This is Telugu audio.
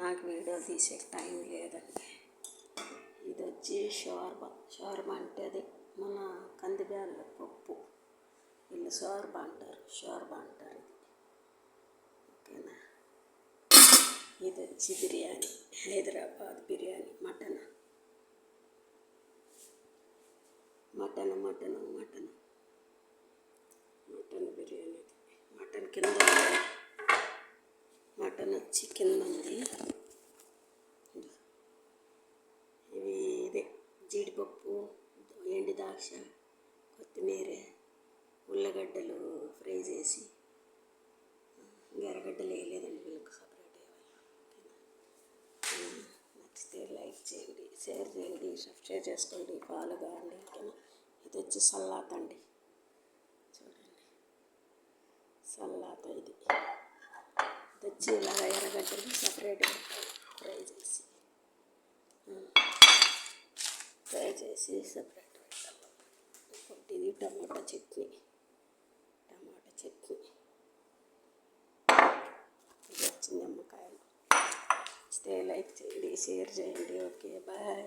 నాకు వీడియో తీసే టైం లేదండి. ఇది వచ్చి షోర్బా అంటే అది మన కందిబ్యాళ్ళ పప్పు, వీళ్ళు షోర్బా అంటారు ఇది. ఓకేనా. ఇది వచ్చి బిర్యానీ, హైదరాబాద్ బిర్యానీ, మటన్ బిర్యానీ. మటన్ కింద మటన్ వచ్చి కింద ఉంది. ఇదే జీడిపప్పు, ఎండు ద్రాక్ష, కొత్తిమీర, ఉల్లగడ్డలు ఫ్రై చేసి, ఎర్రగడ్డలు వేయలేదండి, వీళ్ళకి సపరేట్ వేయాలి. నచ్చితే లైక్ చేయండి, షేర్ చేయండి, సబ్స్క్రైబ్ చేసుకోండి, ఫాలో కావండి. ఓకేనా. ఇది వచ్చి సల్లాత్ అండి, చూడండి సల్లాత్. ఇది వచ్చి ఇలాగ ఎర్రగడ్డలు సపరేట్గా ఫ్రై చేసి సపరేట్ పెట్టాలి. ఇది టమాటా చట్నీ, ఇది వచ్చి నిమ్మకాయలు. లైక్ చేయండి, షేర్ చేయండి. Okay, bye.